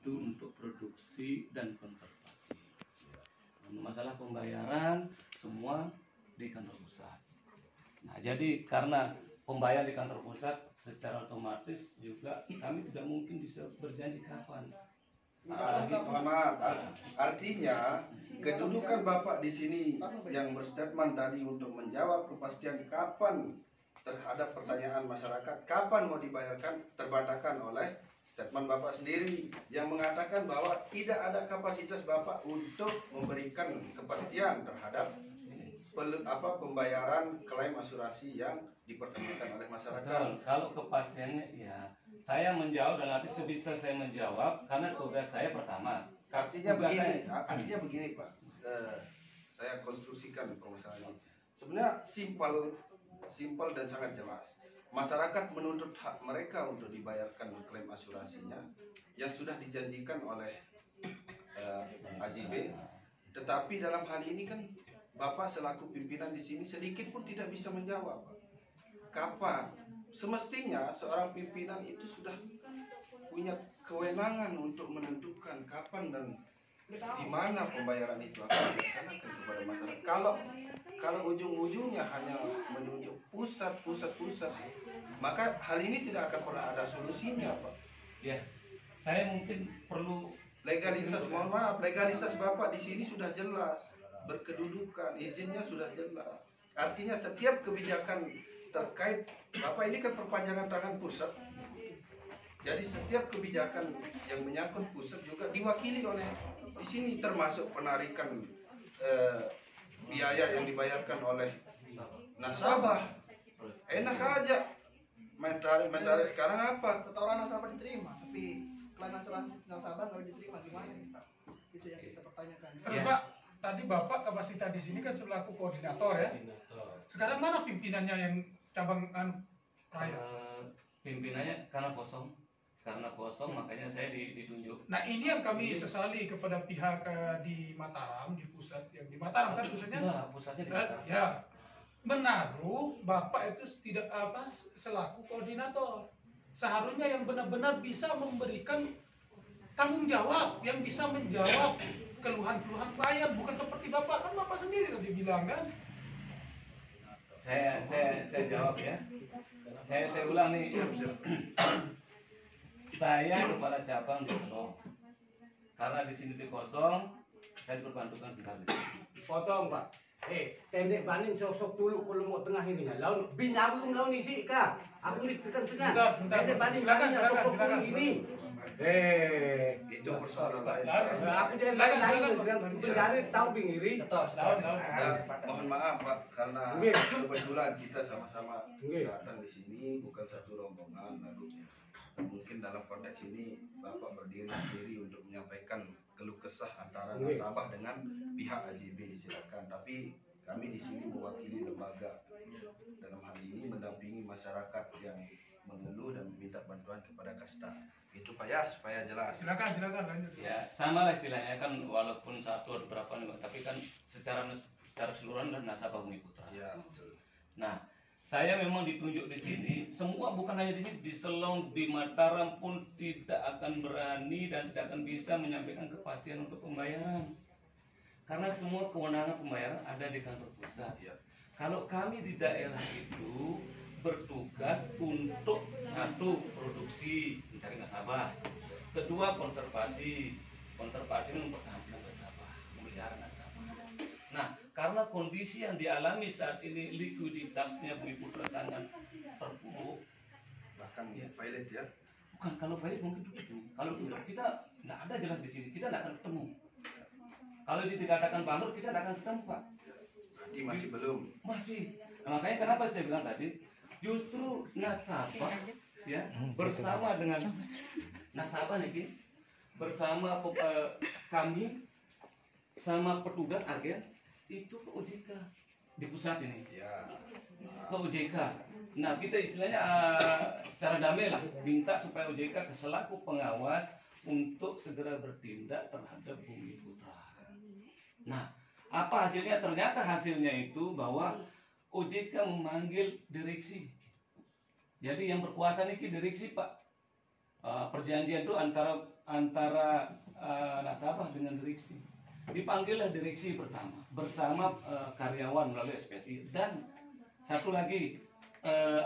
itu untuk produksi dan konservasi. Masalah pembayaran semua di kantor pusat. Nah, jadi karena pembayar di kantor pusat secara otomatis juga kami tidak mungkin bisa berjanji kapan. Mohon maaf, artinya kedudukan Bapak di sini yang berstatement tadi untuk menjawab kepastian kapan terhadap pertanyaan masyarakat, kapan mau dibayarkan, terbantahkan oleh statement Bapak sendiri yang mengatakan bahwa tidak ada kapasitas Bapak untuk memberikan kepastian terhadap pembayaran klaim asuransi yang dipertanyakan oleh masyarakat. Betul. Kalau kepastiannya ya saya menjawab dan nanti sebisa saya menjawab karena tugas saya pertama. Artinya begini Pak, saya konstruksikan permasalahan ini. Sebenarnya simpel dan sangat jelas. Masyarakat menuntut hak mereka untuk dibayarkan klaim asuransinya yang sudah dijanjikan oleh AJB. Tetapi dalam hal ini kan Bapak selaku pimpinan di sini sedikit pun tidak bisa menjawab. Kapan? Semestinya seorang pimpinan itu sudah punya kewenangan untuk menentukan kapan dan di mana pembayaran itu akan dilaksanakan kepada masyarakat. Kalau ujung-ujungnya hanya menunjuk pusat, maka hal ini tidak akan pernah ada solusinya, Pak. Ya, saya mungkin perlu legalitas. Mohon maaf, legalitas Bapak di sini sudah jelas, berkedudukan, izinnya sudah jelas. Artinya setiap kebijakan terkait Bapak ini kan perpanjangan tangan pusat. Jadi setiap kebijakan yang menyangkut pusat juga diwakili oleh di sini, termasuk penarikan biaya yang dibayarkan oleh nasabah. Enak aja main tarik sekarang apa? Setoran nasabah diterima, tapi klaim asuransi nasabah nggak diterima, gimana nih Pak? Itu yang kita pertanyakan. Terus Pak, tadi Bapak kapasitas di sini kan selaku koordinator ya. Sekarang mana pimpinannya yang cabang raya? Pimpinannya karena kosong makanya saya ditunjuk. Nah ini yang kami sesali kepada pihak di Mataram, di pusat, yang di Mataram kan pusatnya. Nah, pusatnya di Mataram. Ya, menaruh Bapak itu tidak selaku koordinator. Seharusnya yang benar-benar bisa memberikan tanggung jawab, yang bisa menjawab keluhan-keluhan klien, bukan seperti Bapak. Kan Bapak sendiri tadi bilang kan. Saya jawab ya. Saya ulang nih. Siap. Saya kepala cabang di Selong. Karena di sini kosong, saya diperbantukan tinggal di sini. Potong Pak. Tendek banin sosok dulu kalau mau tengah ini ya. Lawan binarum lawan isi kak. Aku nih sekan. Sebentar. Tendek banin sosok ini. Itu persoalan lain. Aku dia lain sedang penjara tahu bingiri. Mohon maaf Pak, karena kebetulan kita sama-sama datang di sini bukan satu rombongan, lalu mungkin dalam konteks ini Bapak berdiri sendiri untuk menyampaikan keluh kesah antara nasabah dengan pihak AJB, silakan. Tapi kami di sini mewakili lembaga, dalam hal ini mendampingi masyarakat yang mengeluh dan meminta bantuan kepada Kasta. Itu Pak ya, supaya jelas. Silakan lanjut. Ya, sama lah istilahnya kan, walaupun satu atau berapa nih, tapi kan secara keseluruhan dan nasabah Bumi Putra. Ya, betul. Nah, saya memang ditunjuk di sini. Semua bukan hanya di sini, di Selong, di Mataram pun tidak akan berani dan tidak akan bisa menyampaikan kepastian untuk pembayaran. Karena semua kewenangan pembayaran ada di kantor pusat. Ya. Kalau kami di daerah itu bertugas untuk satu, produksi, mencari nasabah. Kedua, konservasi mempertahankan nasabah, memelihara nasabah. Nah, karena kondisi yang dialami saat ini, likuiditasnya Bumi Putra sangat terpuruk. Bahkan valid ya. Bukan, kalau valid mungkin begitu. Kalau kita nggak ada jelas di sini, kita nggak akan ketemu. Kalau dikatakan bangkrut, kita nggak akan ketemu, Pak. Berarti masih belum. Masih. Nah, makanya kenapa saya bilang tadi, justru nasabah ya bersama dengan nasabah nih, bersama kami sama petugas agen itu ke OJK di pusat ini. Ya. Ke OJK. Nah, kita istilahnya secara damai lah minta supaya OJK selaku pengawas untuk segera bertindak terhadap Bumi Putra. Nah, apa hasilnya? Ternyata hasilnya itu bahwa OJK memanggil direksi. Jadi yang berkuasa ini direksi, Pak. Perjanjian itu antara antara nasabah dengan direksi. Dipanggillah direksi pertama bersama karyawan melalui SPSI dan satu lagi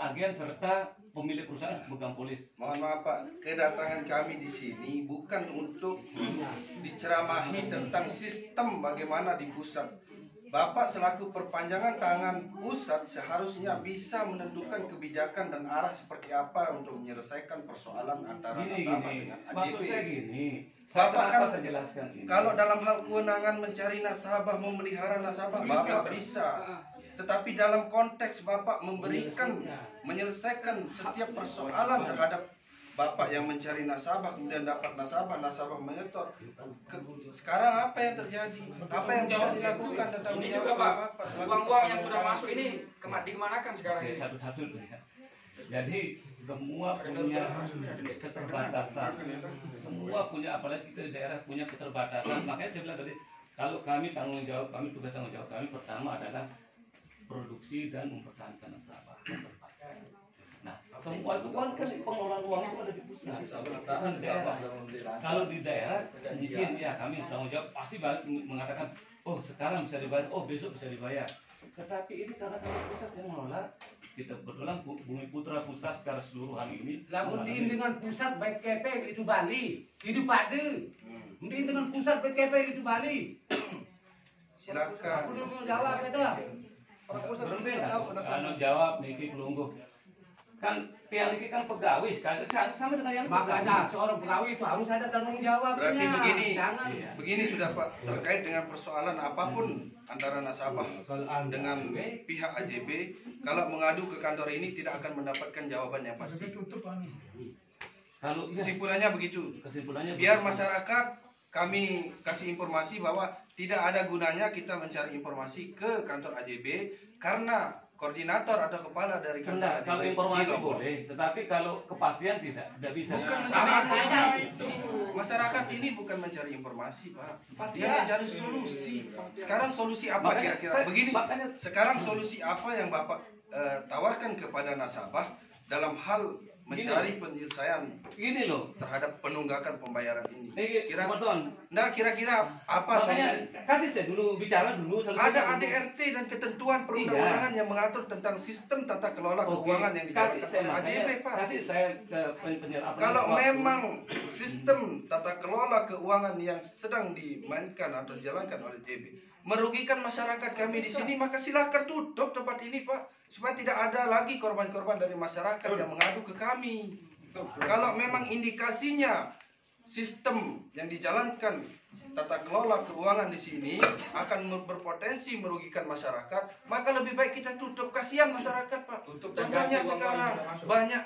agen serta pemilik perusahaan pemegang polis. Mohon maaf Pak, kedatangan kami di sini bukan untuk diceramahi tentang sistem bagaimana di pusat. Bapak selaku perpanjangan tangan pusat seharusnya bisa menentukan kebijakan dan arah seperti apa untuk menyelesaikan persoalan antara nasabah dengan Maksud AJB. saya gini, Bapak kan saya jelaskan ini. Kalau dalam hal kewenangan mencari nasabah, memelihara nasabah, Bapak bisa. Tetapi dalam konteks Bapak memberikan, menyelesaikan setiap persoalan terhadap Bapak yang mencari nasabah, kemudian dapat nasabah, nasabah menyetor. Sekarang apa yang terjadi? Apa yang bisa dilakukan tentang Ini juga Pak, uang-uang yang sudah masuk ini dikemanakan sekarang Oke, ini? satu-satu dulu ya. Jadi semua punya keterbatasan. Semua punya, apalagi kita di daerah punya keterbatasan. Makanya saya bilang tadi, kalau kami tanggung jawab, kami tugas tanggung jawab kami pertama adalah produksi dan mempertahankan nasabah. Nah, semua itu kan pengelolaan uang itu ada di pusat, bukan di daerah. Kalau di daerah mungkin ya kami tanggung jawab pasti mengatakan, oh sekarang bisa dibayar, oh besok bisa dibayar. Tetapi ini karena kami pusat yang mengelola, kita kebetulan Bumi Putra pusat secara keseluruhan ini. Lamun dengan pusat baik KP itu Bali, hidup ada. Mending dengan pusat baik KP itu Bali. Silakan. Aku mau jawab itu. Orang pusat Berbeda. tidak tahu kenapa. Anu jawab Niki Kelungguh. Kan tiang ini kan pegawai sekali sama dengan yang Makanya seorang pegawai itu harus ada tanggung jawabnya. Berarti begini, Jangan. Iya. begini sudah Pak, terkait dengan persoalan apapun antara nasabah dengan pihak AJB, kalau mengadu ke kantor ini tidak akan mendapatkan jawaban yang pasti. Kalau iya, Kesimpulannya begitu. kesimpulannya Biar begitu. masyarakat kami kasih informasi bahwa tidak ada gunanya kita mencari informasi ke kantor AJB karena koordinator atau kepala dari kantor Sebentar, AJB kalau di informasi Lombok. boleh, tetapi kalau kepastian tidak bisa. Bukan Sama mencari saja. informasi. Masyarakat ini bukan mencari informasi, Pak. Pasti Dia ya. mencari solusi. Sekarang solusi apa Makanya kira-kira? saya- Begini. makanya Sekarang solusi apa yang Bapak tawarkan kepada nasabah dalam hal mencari penyelesaian gini loh. terhadap penunggakan pembayaran ini? Ini teman-teman, Nah, kira-kira apa makanya solusi? kasih saya dulu bicara dulu. selesaikan Ada dulu. ADRT dan ketentuan perundang-undangan yang mengatur tentang sistem tata kelola Oke, keuangan yang kasih dijalankan saya oleh makanya, AJB, Pak. kasih saya ke penyerapan. Kalau waktu. memang sistem tata kelola keuangan yang sedang dimainkan atau dijalankan oleh JB merugikan masyarakat kami di sini, maka silahkan tutup tempat ini, Pak, supaya tidak ada lagi korban-korban dari masyarakat yang mengadu ke kami. Kalau memang indikasinya sistem yang dijalankan tata kelola keuangan di sini akan berpotensi merugikan masyarakat, maka lebih baik kita tutup. Kasihan masyarakat, Pak. Tutup dan Contohnya ganti uang-uang sekarang yang sudah masuk. banyak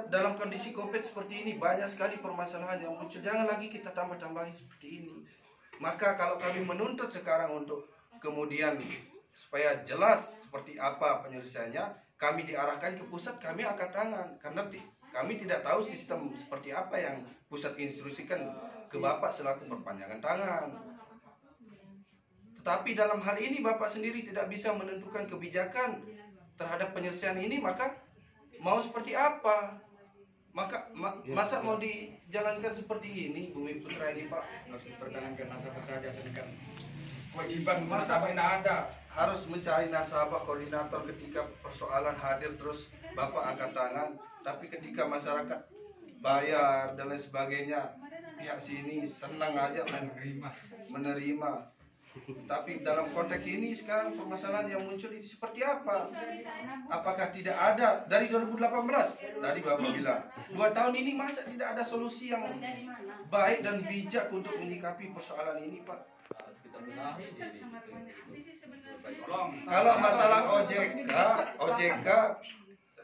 dalam kondisi COVID seperti ini banyak sekali permasalahan yang muncul. Jangan lagi kita tambah-tambahi seperti ini. Maka kalau kami menuntut sekarang untuk kemudian supaya jelas seperti apa penyelesaiannya, kami diarahkan ke pusat, kami angkat tangan karena kami tidak tahu sistem seperti apa yang pusat instruksikan ke Bapak selaku perpanjangan tangan. Tetapi dalam hal ini Bapak sendiri tidak bisa menentukan kebijakan terhadap penyelesaian ini, maka mau seperti apa? Masa mau dijalankan seperti ini, Bumi Putra ini, Pak? Harus dipertahankan nasabah saja, sedangkan kewajiban nasabah tidak ada. Harus mencari nasabah koordinator ketika persoalan hadir terus Bapak angkat tangan, tapi ketika masyarakat bayar dan lain sebagainya pihak sini senang aja menerima. Tapi dalam konteks ini sekarang permasalahan yang muncul ini seperti apa? Apakah tidak ada dari 2018 tadi Bapak bilang 2 tahun ini masa tidak ada solusi yang baik dan bijak untuk menyikapi persoalan ini, Pak? Kalau masalah OJK,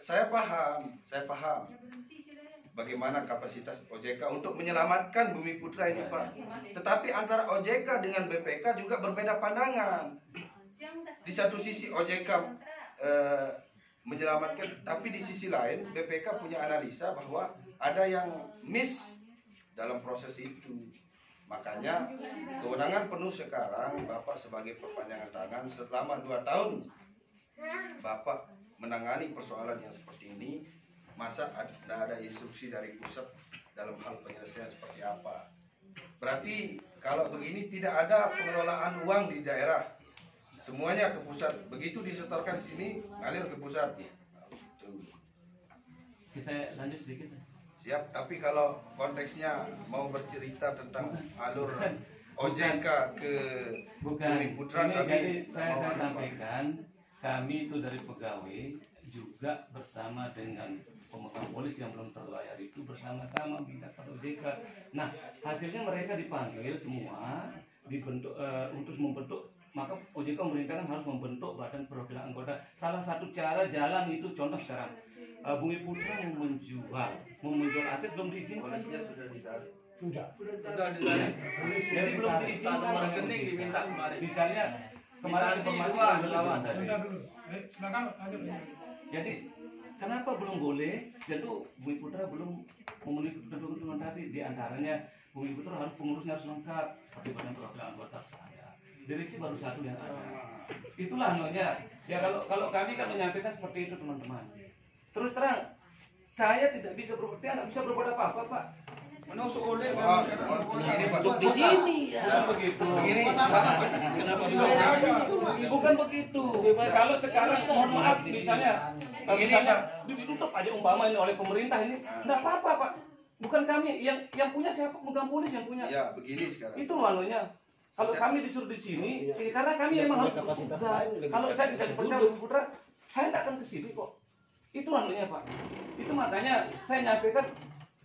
saya paham bagaimana kapasitas OJK untuk menyelamatkan Bumi Putra ini, Pak. Tetapi antara OJK dengan BPK juga berbeda pandangan. Di satu sisi OJK menyelamatkan, tapi di sisi lain BPK punya analisa bahwa ada yang miss dalam proses itu. Makanya kewenangan penuh sekarang Bapak sebagai perpanjangan tangan selama 2 tahun Bapak menangani persoalan yang seperti ini. Masa tidak ada instruksi dari pusat dalam hal penyelesaian seperti apa. Berarti kalau begini tidak ada pengelolaan uang di daerah, semuanya ke pusat. Begitu disetorkan sini ngalir ke pusat. Bisa lanjut sedikit. Siap, tapi kalau konteksnya mau bercerita tentang alur OJK ke Bumi Putra, ini kami jadi saya mau sampaikan, kami itu dari pegawai juga bersama dengan pemegang polis yang belum terlayar itu bersama-sama minta pada OJK. Nah, hasilnya mereka dipanggil semua, dibentuk untuk membentuk, maka OJK memerintahkan harus membentuk badan perwakilan anggota. Salah satu cara jalan itu contoh sekarang, Bumi Putra mau menjual aset belum diizinkan. sudah ditarik. Sudah. Jadi belum diizinkan. Rekening diminta kemarin. Misalnya kemarin informasi lawan. Bentar dulu. Silakan lanjut. Jadi kenapa belum boleh? Jadi Bumi Putra belum memenuhi ketentuan tadi. Di antaranya Bumi Putra harus pengurusnya harus lengkap seperti badan perwakilan anggota harus ada. Direksi baru satu yang ada. Itulah namanya. Ya kalau kami kan menyampaikan seperti itu teman-teman. Terus terang, saya tidak bisa berbuat, tidak bisa berbuat apa-apa, Pak. Menusuk oleh Begini Pak. Di sini ya. Bukan begitu. Begini, Bukan begitu. Kalau sekarang mohon maaf misalnya ditutup aja umpama ini oleh pemerintah ini, enggak apa-apa, Pak. Bukan kami yang punya siapa? Pemegang polis yang punya. Ya, begini sekarang. Itu malunya. Kalau kami disuruh di sini, karena kami memang harus bertugas. Kalau saya tidak dipercaya Bumi Putra, saya tidak akan ke sini kok. Itu malunya, Pak. Itu makanya saya nyampaikan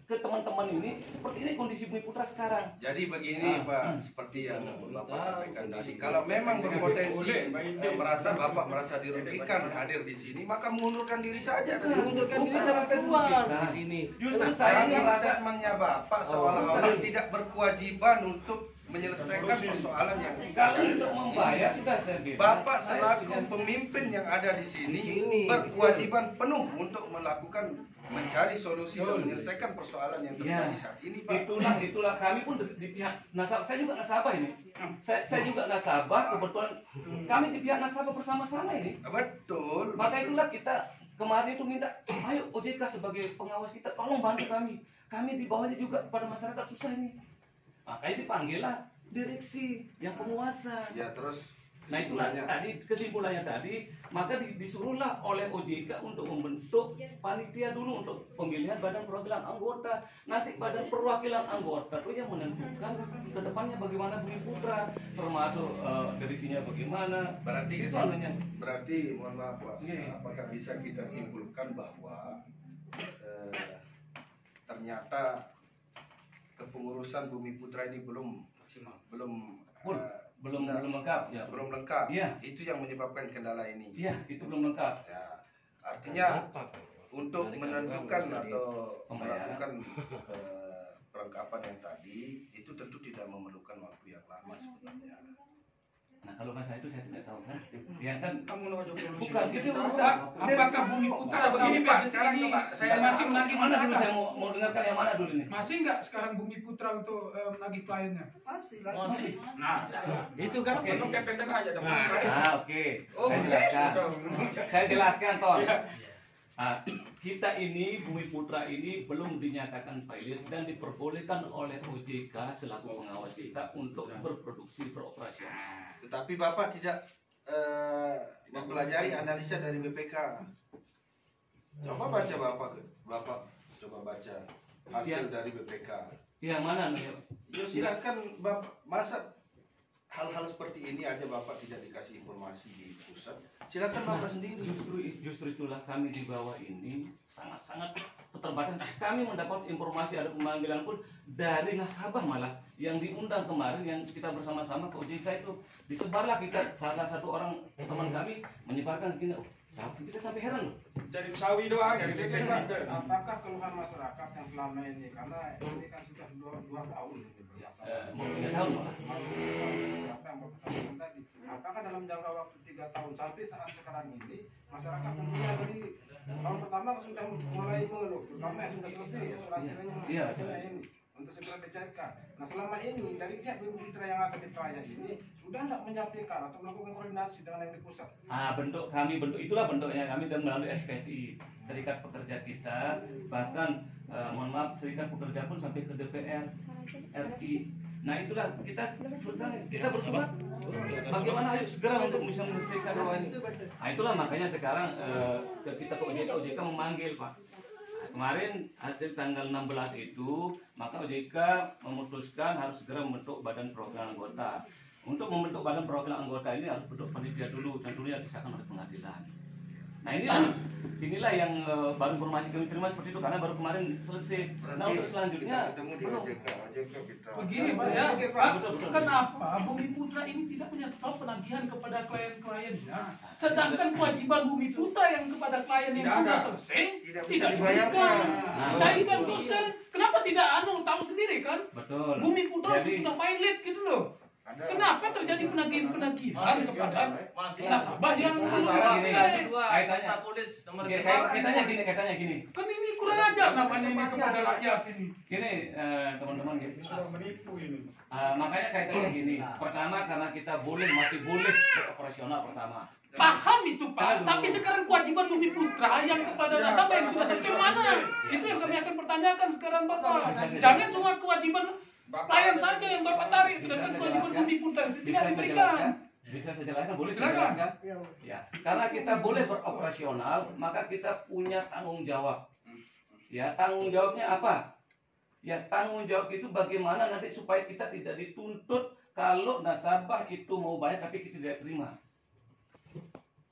ke teman-teman ini seperti ini kondisi Bumi Putra sekarang. Jadi begini Pak, seperti yang Bapak sampaikan tadi, kalau memang berpotensi Bapak merasa dirugikan hadir di sini, maka mengundurkan diri saja. Mengundurkan diri dan keluar di sini. Justru saya Karena merasa statementnya Bapak seolah-olah tidak berkewajiban untuk menyelesaikan persoalan yang kalau untuk membayar sudah saya bilang. Bapak selaku pemimpin yang ada di sini berkewajiban penuh untuk melakukan mencari solusi dan menyelesaikan persoalan yang terjadi saat ini, Pak. Itulah kami pun di pihak nasabah. Saya juga nasabah ini. Saya juga nasabah. Kebetulan kami di pihak nasabah bersama-sama ini. Betul. Maka itulah kita kemarin itu minta, ayo OJK sebagai pengawas kita tolong bantu kami. Kami di bawahnya juga pada masyarakat susah ini. Makanya dipanggillah direksi yang penguasa. Ya terus. Nah itulah tadi kesimpulannya tadi, maka disuruhlah oleh OJK untuk membentuk panitia dulu untuk pemilihan badan perwakilan anggota. Nanti badan perwakilan anggota itu yang menentukan ke depannya bagaimana Bumi Putra, termasuk direksinya bagaimana. Berarti mohon maaf Pak, apakah bisa kita simpulkan bahwa ternyata kepengurusan Bumi Putra ini belum lengkap. Ya, belum lengkap. Ya. Itu yang menyebabkan kendala ini. Iya, itu belum lengkap. Ya. Artinya untuk menentukan atau melakukan perlengkapan yang tadi itu tentu tidak memerlukan waktu yang lama sebenarnya. Nah, kalau masa itu saya tidak tahu kan. Ya kan Kamu nuju bukan itu urusan. Apakah Bumi Putra begini Pak, sekarang coba saya masih menagih Mana dulu masyarakat? saya mau dengarkan yang mana dulu ini? Masih nggak sekarang Bumi Putra untuk menagih kliennya? Masih. Nah, Itu kan perlu kependek aja dong. Oke. Saya jelaskan Ton. Kita ini Bumi Putra ini belum dinyatakan pilot dan diperbolehkan oleh OJK selaku pengawas kita untuk berproduksi beroperasional. Tetapi Bapak tidak mempelajari analisa dari BPK. Coba baca Bapak coba baca hasil dari BPK. Yang mana nih? Ya silakan Bapak, masa hal-hal seperti ini aja Bapak tidak dikasih informasi di pusat. Silakan Bapak sendiri. Justru itulah kami di bawah ini sangat-sangat keterbatasan. Kami mendapat informasi ada pemanggilan pun dari nasabah malah yang diundang kemarin yang kita bersama-sama ke OJK itu disebarlah kita salah satu orang teman kami menyebarkan gini. Kita sampai heran loh. Jadi sawi doang ya, Apakah keluhan masyarakat yang selama ini, karena ini kan sudah 2 tahun Mau 3 tahun malah. Siapa yang berkesaksian tadi? Apakah dalam jangka waktu 3 tahun sampai saat sekarang ini masyarakat tentunya dari tahun pertama sudah mulai mengeluh, terutama yang sudah selesai hasilnya ini untuk segera dicairkan. Nah selama ini dari pihak Bumi Putra yang akan ditrayek ini sudah tidak menyampaikan atau melakukan koordinasi dengan yang di pusat. Bentuk itulah bentuknya kami dan melalui SPSI Serikat Pekerja kita, bahkan mohon maaf, Serikat Pekerja pun sampai ke DPR RI. Nah itulah kita bersurat bagaimana ayo segera untuk bisa menyelesaikan ini. Nah itulah makanya sekarang kita ke OJK memanggil Pak. Nah, kemarin hasil tanggal 16 itu maka OJK memutuskan harus segera membentuk badan perwakilan anggota. Untuk membentuk badan perwakilan anggota ini harus bentuk panitia dulu, tentunya disahkan oleh pengadilan. Nah inilah yang baru informasi kami terima seperti itu karena baru kemarin selesai. Nah untuk selanjutnya ketemu di belum. OJK kita. Begini Pak ya, Pak, kenapa Bumi Putra ini tidak menyetop penagihan kepada klien-kliennya, sedangkan kewajiban Bumi Putra yang kepada klien yang sudah selesai tidak diberikan. Cairkan tuh sekarang, kenapa tidak tahu sendiri kan? Betul. Bumi Putra Jadi- sudah violate gitu loh. Kenapa terjadi penagihan kepada nasabah yang belum selesai? Kaitannya gini. Kan ini kurang ajar namanya ini kepada rakyat ini. Gini teman-teman gini. Sudah menipu ini. Makanya kaitannya gini. Pertama karena kita masih boleh operasional pertama. Paham itu Pak, tapi sekarang kewajiban Bumi Putra yang kepada nasabah yang sudah selesai mana? Itu yang kami akan pertanyakan sekarang Bapak. Jangan semua kewajiban klien saja yang Bapak tarik, sedangkan kewajiban Bumi Putra itu tidak diberikan. Bisa saya jelaskan? Boleh saya Silakan. jelaskan? Iya, boleh. Ya, karena kita boleh beroperasional, maka kita punya tanggung jawab. Ya, tanggung jawabnya apa? Ya, tanggung jawab itu bagaimana nanti supaya kita tidak dituntut kalau nasabah itu mau bayar tapi kita tidak terima.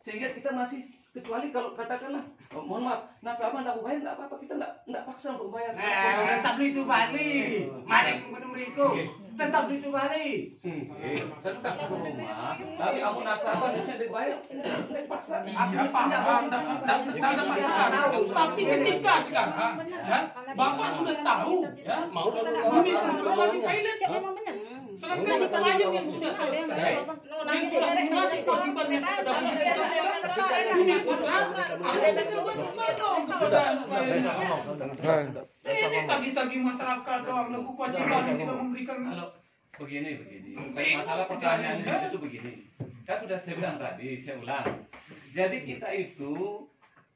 Sehingga kita masih, kecuali kalau katakanlah, mohon maaf, nasabah tidak mau bayar, tidak apa-apa, kita tidak paksa untuk bayar. Tetap itu balik. Mari itu. Tetap itu balik. Tetap ke rumah, tapi kamu nasabah bisa dibayar, tidak paksa. Iya paham, tidak ada masalah. Tapi ketika sekarang, ya, Bapak sudah tahu, ya, Bumi Putra lagi violate. Sedangkan klien yang sudah selesai, yang sudah melunasi kewajibannya kepada Bumi Putra, sekarang Bumi Putra harus memberikan kewajiban dong kepada kliennya. Ini tagih-tagih masyarakat doang, lagu kewajiban yang tidak memberikan. Kalau begini. Masalah pertanyaan itu begini. Kan sudah saya bilang tadi, saya ulang. Jadi kita itu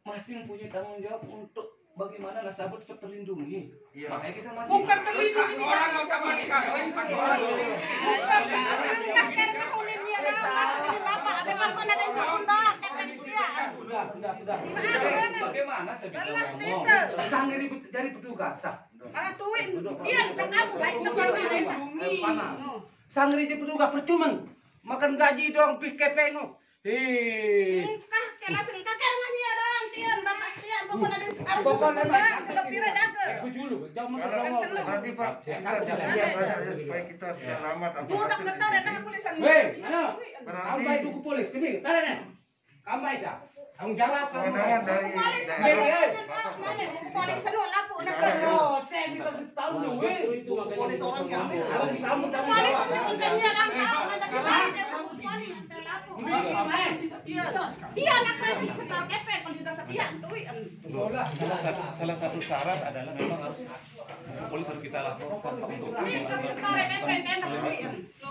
masih mempunyai tanggung jawab untuk bagaimana nasabah tetap terlindungi. Makanya kita masih Bukan terlindungi. Orang mau kapan dikasih pakai orang. sudah. Bagaimana saya bisa ngomong? Sangri jadi petugas sah. Bukan dilindungi. Sangri jadi petugas percuma. Makan gaji doang pikir pengok. Nanti Pak, kita sudah supaya kita sudah lama tanpa hasil. Hei, mana? Berarti Kampai itu ke polis, kini, tarik Kampai dah. Tanggung jawab kamu. kewenangan dari Oh, saya kita tahu dulu. Polis orang yang Kamu tanggung Salah satu syarat adalah memang harus polis harus kita laporkan untuk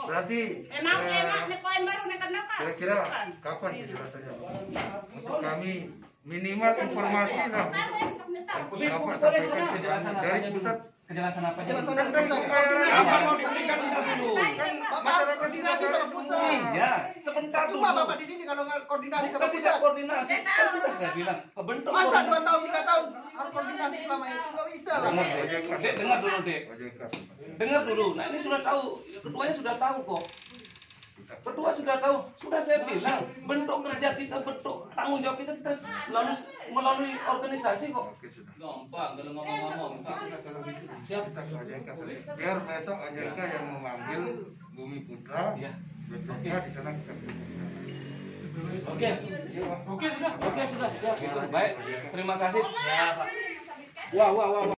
berarti kira-kira kapan penjelasannya Pak? Untuk kami minimal informasi lah. Bapak sampaikan kejelasan dari apanya pusat. Kejelasan apa? Kejelasan dari pusat. Apa mau diberikan dulu? Masyarakat tidak Koordinasi sama pusat. Iya, sebentar dulu. Cuma Bapak di sini kalau nggak koordinasi sama Kita bisa pusat. koordinasi. Kan sudah saya bilang kebentuk. Masa 2 tahun 3 tahun harus koordinasi selama itu nggak bisa lah. Dek, dengar dulu, Dek. OJK. Dengar dulu. Nah, ini sudah tahu. Ketuanya sudah tahu kok. Ketua sudah tahu. Sudah saya bilang, bentuk kerja kita, bentuk tanggung jawab kita melalui organisasi kok. Oke sudah. Gampang kalau ngomong-ngomong. Kita ke OJK saja. Biar besok OJK yang memanggil Bumi Putra. Ya. BPK di sana kita Oke. Oke sudah. Oke, sudah siap. Baik. Terima kasih. Wah.